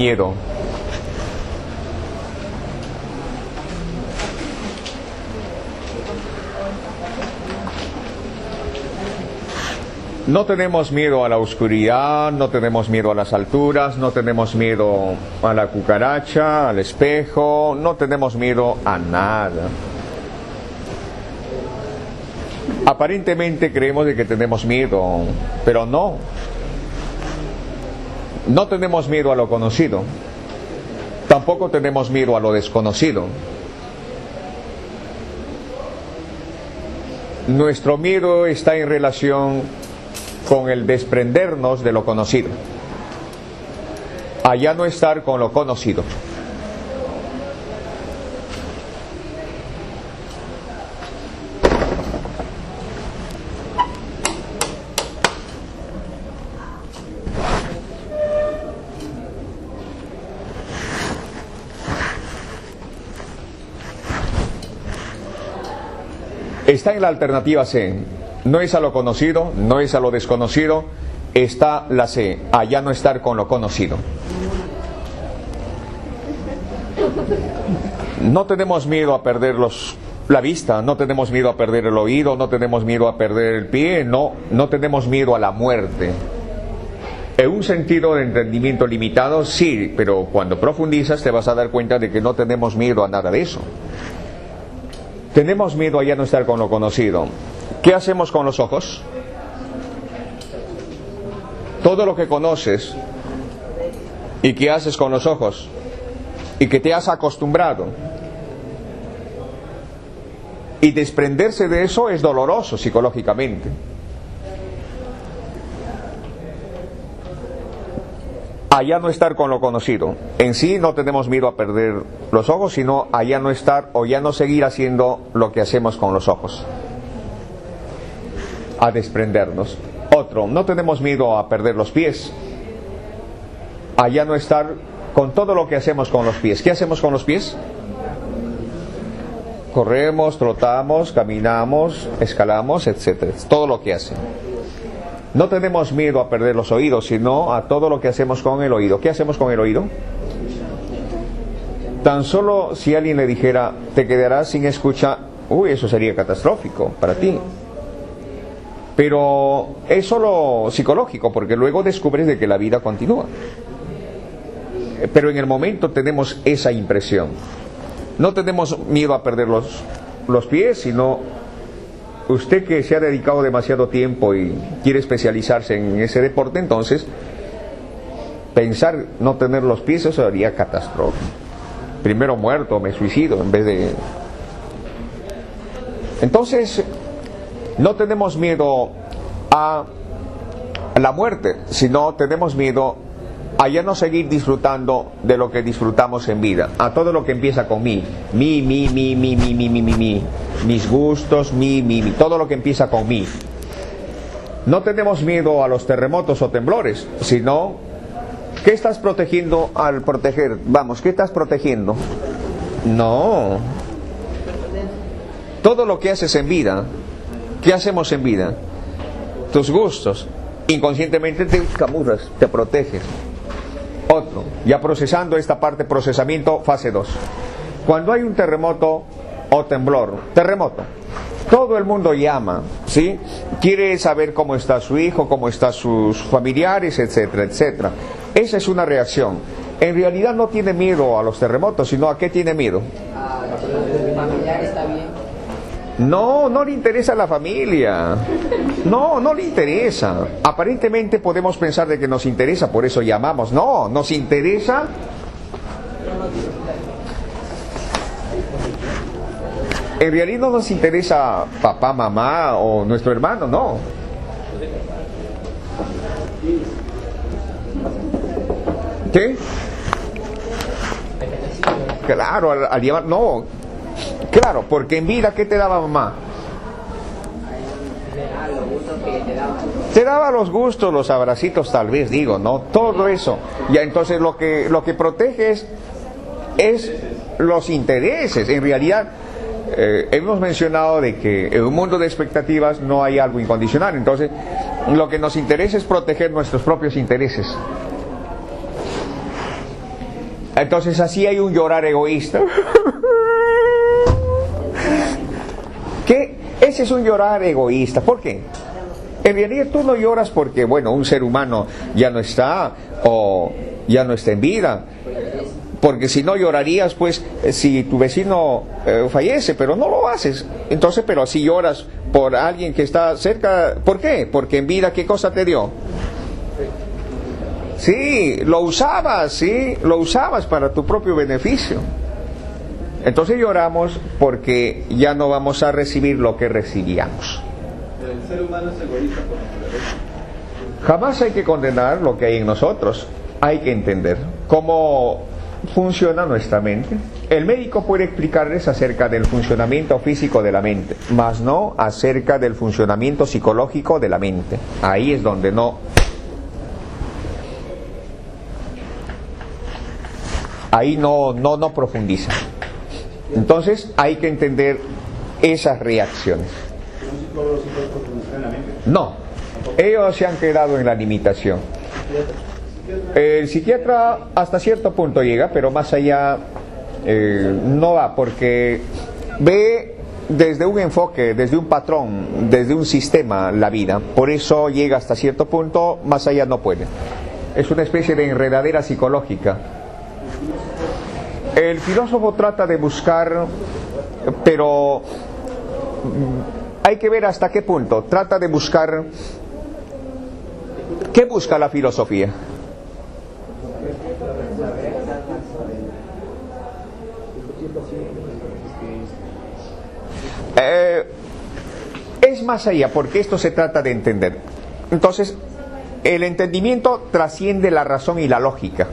miedo. No tenemos miedo a la oscuridad, no tenemos miedo a las alturas, no tenemos miedo a la cucaracha, al espejo, no tenemos miedo a nada. Aparentemente creemos de que tenemos miedo, pero no. No tenemos miedo a lo conocido, tampoco tenemos miedo a lo desconocido. Nuestro miedo está en relación con el desprendernos de lo conocido, allá no estar con lo conocido. Está en la alternativa C. No es a lo conocido, no es a lo desconocido, está la C, allá no estar con lo conocido. No tenemos miedo a perder la vista, no tenemos miedo a perder el oído, no tenemos miedo a perder el pie, no tenemos miedo a la muerte. En un sentido de entendimiento limitado, sí, pero cuando profundizas te vas a dar cuenta de que no tenemos miedo a nada de eso. Tenemos miedo a ya no estar con lo conocido. ¿Qué hacemos con los ojos? Todo lo que conoces y que haces con los ojos y que te has acostumbrado, y desprenderse de eso es doloroso psicológicamente. Allá no estar con lo conocido. En sí no tenemos miedo a perder los ojos, sino allá no estar o ya no seguir haciendo lo que hacemos con los ojos. A desprendernos. Otro, no tenemos miedo a perder los pies. Allá no estar con todo lo que hacemos con los pies. ¿Qué hacemos con los pies? Corremos, trotamos, caminamos, escalamos, etcétera. Todo lo que hacen. No tenemos miedo a perder los oídos, sino a todo lo que hacemos con el oído. ¿Qué hacemos con el oído? Tan solo si alguien le dijera, te quedarás sin escucha, eso sería catastrófico para ti. Pero es solo psicológico, porque luego descubres de que la vida continúa. Pero en el momento tenemos esa impresión. No tenemos miedo a perder los pies, sino usted que se ha dedicado demasiado tiempo y quiere especializarse en ese deporte, entonces pensar no tener los pies, eso sería catastrófico. Primero muerto, me suicido en vez de... Entonces no tenemos miedo a la muerte, sino tenemos miedo a ya no seguir disfrutando de lo que disfrutamos en vida, a todo lo que empieza con mis gustos, todo lo que empieza con mí. No tenemos miedo a los terremotos o temblores, sino, ¿qué estás protegiendo al proteger? Vamos, ¿qué estás protegiendo? No. Todo lo que haces en vida, ¿qué hacemos en vida? Tus gustos, inconscientemente te camuflas, te proteges. Otro, ya procesando esta parte, procesamiento, fase 2. Cuando hay un terremoto o temblor, terremoto, todo el mundo llama, ¿sí? Quiere saber cómo está su hijo, cómo están sus familiares, etcétera, etcétera. Esa es una reacción. En realidad no tiene miedo a los terremotos, sino ¿a qué tiene miedo? A mi familiar está bien. No le interesa la familia. No le interesa. Aparentemente podemos pensar de que nos interesa, por eso llamamos. No, nos interesa. En realidad no nos interesa papá, mamá o nuestro hermano, no. ¿Qué? Claro, al llamar, no. Claro, porque en vida, ¿qué te daba mamá? Te daba los gustos, los abracitos, tal vez, digo, ¿no? Todo eso. Ya entonces lo que proteges es los intereses. En realidad, hemos mencionado de que en un mundo de expectativas no hay algo incondicional. Entonces, lo que nos interesa es proteger nuestros propios intereses. Entonces así hay un llorar egoísta. ¿Qué? Ese es un llorar egoísta. ¿Por qué? En realidad tú no lloras porque, bueno, un ser humano ya no está o ya no está en vida. Porque si no llorarías, pues, si tu vecino fallece, pero no lo haces. Entonces, pero si lloras por alguien que está cerca, ¿por qué? Porque en vida, ¿qué cosa te dio? Sí, lo usabas para tu propio beneficio. Entonces lloramos porque ya no vamos a recibir lo que recibíamos. El ser humano es egoísta por naturaleza. Jamás hay que condenar lo que hay en nosotros. Hay que entender cómo funciona nuestra mente. El médico puede explicarles acerca del funcionamiento físico de la mente, mas no acerca del funcionamiento psicológico de la mente. Ahí es donde no profundiza. Entonces hay que entender esas reacciones. ¿Un psicólogo sí puede profundizar en la mente? No, ellos se han quedado en la limitación. El psiquiatra hasta cierto punto llega, pero más allá no va, porque ve desde un enfoque, desde un patrón, desde un sistema la vida. Por eso llega hasta cierto punto, más allá no puede. Es una especie de enredadera psicológica. El filósofo trata de buscar, pero hay que ver hasta qué punto. Trata de buscar. ¿Qué busca la filosofía? Es más allá, porque esto se trata de entender. Entonces, el entendimiento trasciende la razón y la lógica.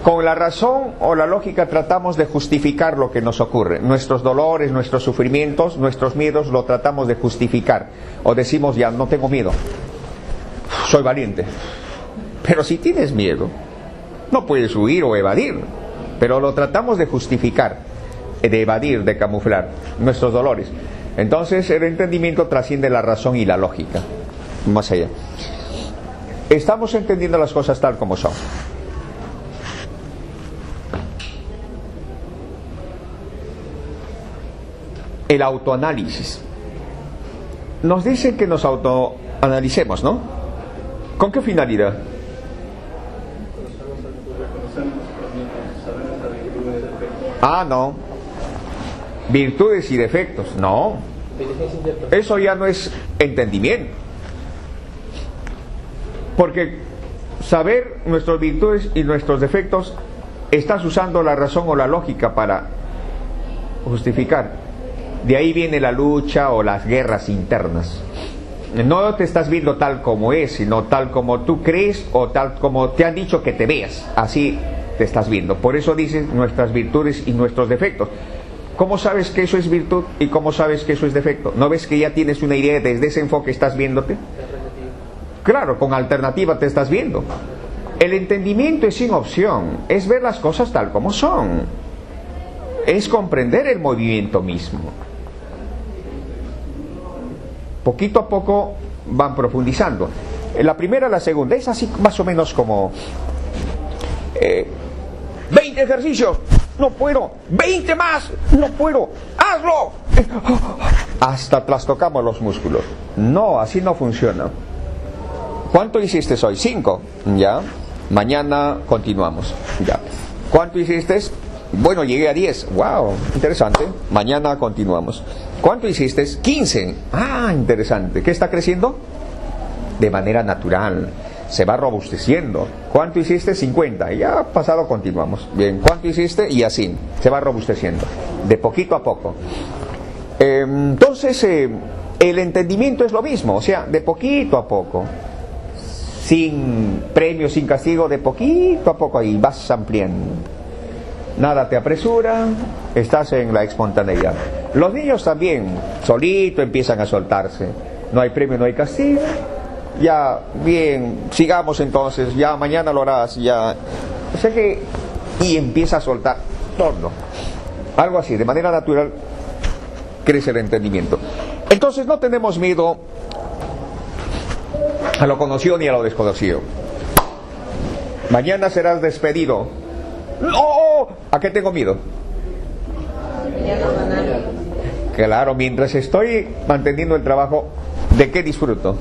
Con la razón o la lógica tratamos de justificar lo que nos ocurre. Nuestros dolores, nuestros sufrimientos, nuestros miedos lo tratamos de justificar. O decimos, ya no tengo miedo, soy valiente. Pero si tienes miedo, no puedes huir o evadir. Pero lo tratamos de justificar, de evadir, de camuflar nuestros dolores. Entonces el entendimiento trasciende la razón y la lógica. Más allá. Estamos entendiendo las cosas tal como son. El autoanálisis. Nos dicen que nos autoanalicemos, ¿no? ¿Con qué finalidad? No. Virtudes y defectos. No. Eso ya no es entendimiento. Porque saber nuestras virtudes y nuestros defectos, estás usando la razón o la lógica para justificar. De ahí viene la lucha o las guerras internas. No te estás viendo tal como es, sino tal como tú crees o tal como te han dicho que te veas. Así te estás viendo. Por eso dices nuestras virtudes y nuestros defectos. ¿Cómo sabes que eso es virtud y cómo sabes que eso es defecto? ¿No ves que ya tienes una idea desde ese enfoque estás viéndote? Claro, con alternativa te estás viendo. El entendimiento es sin opción, es ver las cosas tal como son. Es comprender el movimiento mismo. Poquito a poco van profundizando. La primera, la segunda, es así más o menos como 20 ejercicios, no puedo, 20 más, no puedo, hazlo. Hasta trastocamos los músculos. No, así no funciona. ¿Cuánto hiciste hoy? 5, ya. Mañana continuamos, ya. ¿Cuánto hiciste? Bueno, llegué a 10. Wow, interesante. Mañana continuamos. ¿Cuánto hiciste? 15. Interesante. ¿Qué está creciendo? De manera natural. Se va robusteciendo. ¿Cuánto hiciste? 50. Ya pasado continuamos. Bien, ¿cuánto hiciste? Y así. Se va robusteciendo. De poquito a poco. Entonces, el entendimiento es lo mismo. O sea, de poquito a poco. Sin premio, sin castigo, de poquito a poco ahí vas ampliando. Nada te apresura, estás en la espontaneidad. Los niños también, solito empiezan a soltarse. No hay premio, no hay castigo. Ya, bien, sigamos entonces, ya mañana lo harás, ya. O sea que, y empieza a soltar todo. Algo así, de manera natural, crece el entendimiento. Entonces no tenemos miedo a lo conocido ni a lo desconocido. Mañana serás despedido. ¡No! ¿A qué tengo miedo? Claro, mientras estoy manteniendo el trabajo, ¿de qué disfruto?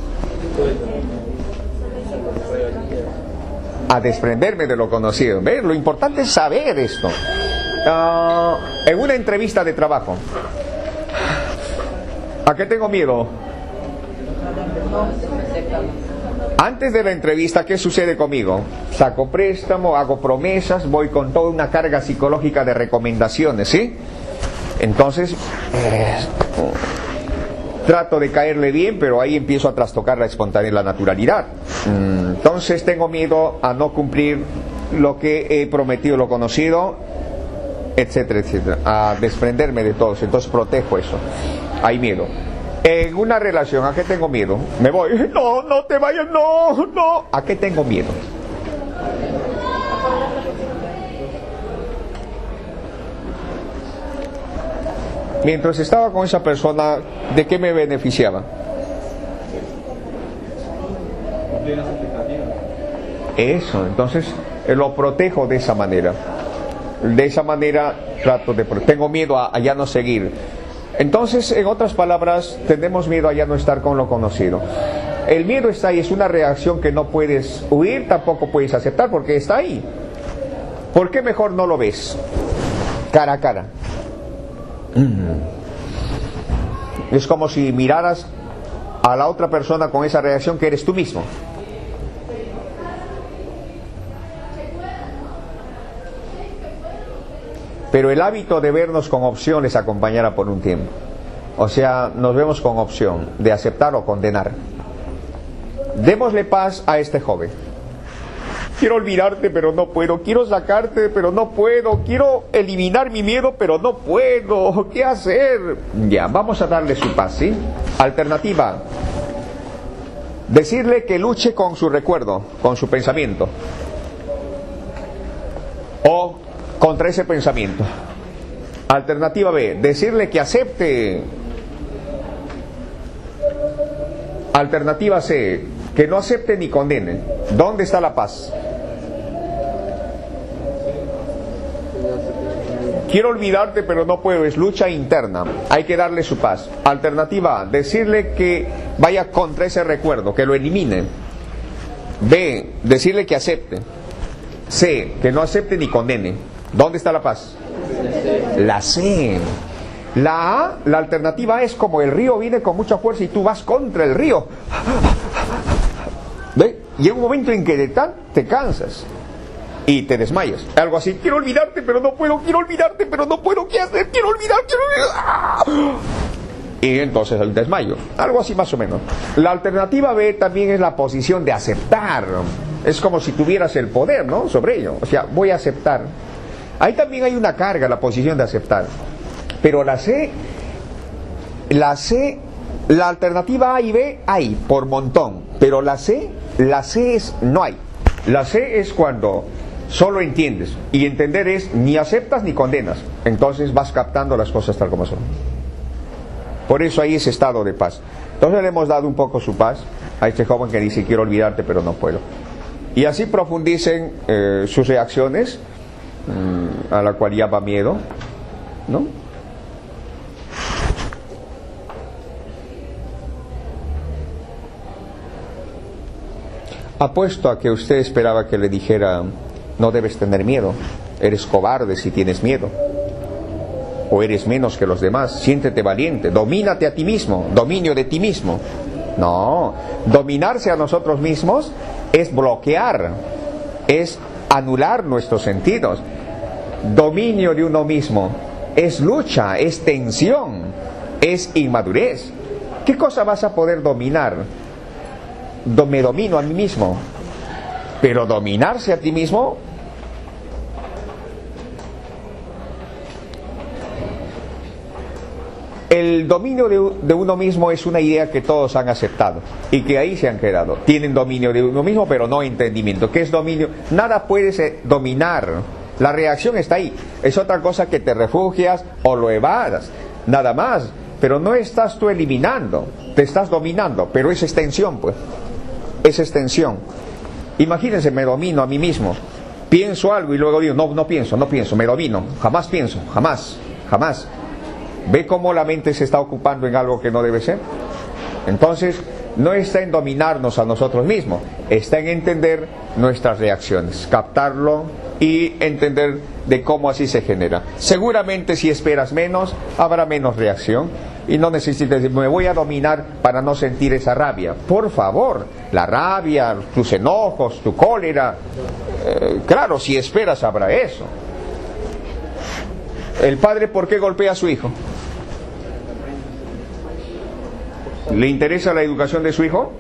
A desprenderme de lo conocido. ¿Ves? Lo importante es saber esto. En una entrevista de trabajo, ¿a qué tengo miedo? Antes de la entrevista, ¿qué sucede conmigo? Saco préstamo, hago promesas, voy con toda una carga psicológica de recomendaciones, ¿sí? Entonces, trato de caerle bien, pero ahí empiezo a trastocar la espontaneidad, la naturalidad. Entonces tengo miedo a no cumplir lo que he prometido, lo conocido, etcétera, etcétera, a desprenderme de todo eso. Entonces protejo eso. Hay miedo. En una relación, ¿a qué tengo miedo? Me voy. No, no te vayas, no, no. ¿A qué tengo miedo? Mientras estaba con esa persona, ¿de qué me beneficiaba? Cumplir las expectativas. Eso, entonces lo protejo de esa manera. De esa manera trato de... Tengo miedo a ya no seguir. Entonces, en otras palabras, tenemos miedo a ya no estar con lo conocido. El miedo está ahí, es una reacción que no puedes huir, tampoco puedes aceptar, porque está ahí. ¿Por qué mejor no lo ves? Cara a cara. Es como si miraras a la otra persona con esa reacción que eres tú mismo. Pero el hábito de vernos con opción les acompañará por un tiempo. O sea, nos vemos con opción de aceptar o condenar. Démosle paz a este joven. Quiero olvidarte, pero no puedo. Quiero sacarte, pero no puedo. Quiero eliminar mi miedo, pero no puedo. ¿Qué hacer? Ya, vamos a darle su paz, ¿sí? Alternativa. Decirle que luche con su recuerdo, con su pensamiento. O contra ese pensamiento. Alternativa B. Decirle que acepte. Alternativa C. Que no acepte ni condene. ¿Dónde está la paz? Quiero olvidarte, pero no puedo. Es lucha interna. Hay que darle su paz. Alternativa A. Decirle que vaya contra ese recuerdo, que lo elimine. B. Decirle que acepte. C. Que no acepte ni condene. ¿Dónde está la paz? La C. La A, la alternativa es como el río viene con mucha fuerza y tú vas contra el río. ¿Ve? Llega un momento en que te cansas y te desmayas. Algo así, quiero olvidarte pero no puedo, quiero olvidarte pero no puedo, ¿qué hacer? Quiero olvidar. Y entonces el desmayo. Algo así más o menos. La alternativa B también es la posición de aceptar. Es como si tuvieras el poder, ¿no? Sobre ello. O sea, voy a aceptar. Ahí también hay una carga, la posición de aceptar. Pero la C, la alternativa A y B hay por montón. Pero la C es no hay. La C es cuando solo entiendes. Y entender es ni aceptas ni condenas. Entonces vas captando las cosas tal como son. Por eso hay ese estado de paz. Entonces le hemos dado un poco su paz a este joven que dice quiero olvidarte pero no puedo. Y así profundicen sus reacciones, a la cual llama miedo, ¿no? Apuesto a que usted esperaba que le dijera no debes tener miedo, eres cobarde si tienes miedo, o eres menos que los demás, siéntete valiente, domínate a ti mismo, dominio de ti mismo. No, dominarse a nosotros mismos es bloquear, es anular nuestros sentidos. Dominio de uno mismo es lucha, es tensión, es inmadurez. ¿Qué cosa vas a poder dominar? Me domino a mí mismo, pero dominarse a ti mismo, el dominio de uno mismo es una idea que todos han aceptado y que ahí se han quedado. Tienen dominio de uno mismo pero no entendimiento. ¿Qué es dominio? Nada puedes dominar, la reacción está ahí. Es otra cosa que te refugias o lo evadas, nada más, pero no estás tú eliminando, te estás dominando, pero es extensión, pues. Es extensión. Imagínense, me domino a mí mismo. Pienso algo y luego digo, no pienso, me domino. Jamás pienso, jamás. ¿Ve cómo la mente se está ocupando en algo que no debe ser? Entonces, no está en dominarnos a nosotros mismos, está en entender nuestras reacciones, captarlo y entender de cómo así se genera. Seguramente si esperas menos, habrá menos reacción y no necesitas decir, me voy a dominar para no sentir esa rabia. Por favor, la rabia, tus enojos, tu cólera, claro, si esperas habrá eso. El padre, ¿por qué golpea a su hijo? ¿Le interesa la educación de su hijo?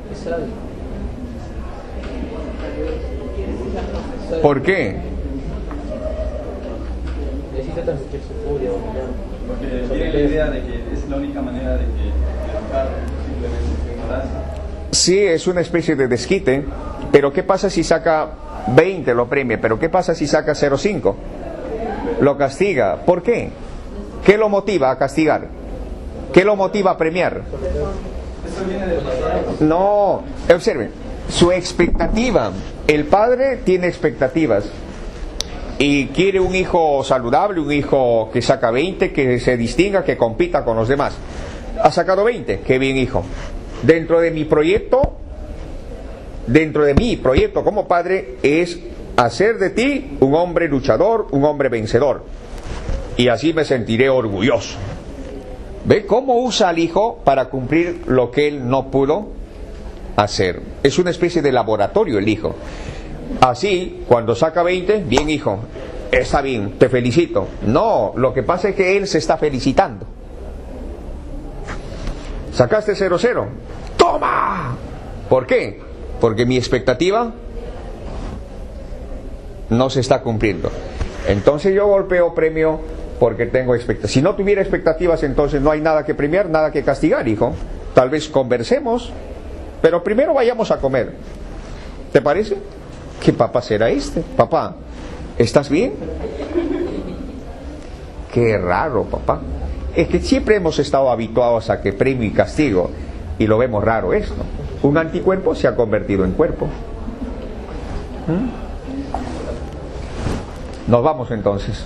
¿Por qué? Porque tiene la idea de que es la única manera de que educar simplemente ignorancia. Sí, es una especie de desquite, pero ¿qué pasa si saca 20? Lo premia, pero ¿qué pasa si saca 0,5? Lo castiga. ¿Por qué? ¿Qué lo motiva a castigar? ¿Qué lo motiva a premiar? Eso viene del pasado. No, observen, su expectativa. El padre tiene expectativas y quiere un hijo saludable, un hijo que saca 20, que se distinga, que compita con los demás. Ha sacado 20, qué bien, hijo. Dentro de mi proyecto como padre es hacer de ti un hombre luchador, un hombre vencedor. Y así me sentiré orgulloso. ¿Ve cómo usa al hijo para cumplir lo que él no pudo hacer? Es una especie de laboratorio el hijo. Así, cuando saca 20, bien, hijo, está bien, te felicito. No, lo que pasa es que él se está felicitando. Sacaste 0,0. ¡Toma! ¿Por qué? Porque mi expectativa no se está cumpliendo. Entonces yo golpeo, premio, porque tengo expectativas. Si no tuviera expectativas, entonces no hay nada que premiar, nada que castigar, hijo. Tal vez conversemos, pero primero vayamos a comer. ¿Te parece? ¿Qué papá será este? Papá, ¿estás bien? Qué raro, papá. Es que siempre hemos estado habituados a que premio y castigo, y lo vemos raro esto. Un anticuerpo se ha convertido en cuerpo. Nos vamos entonces.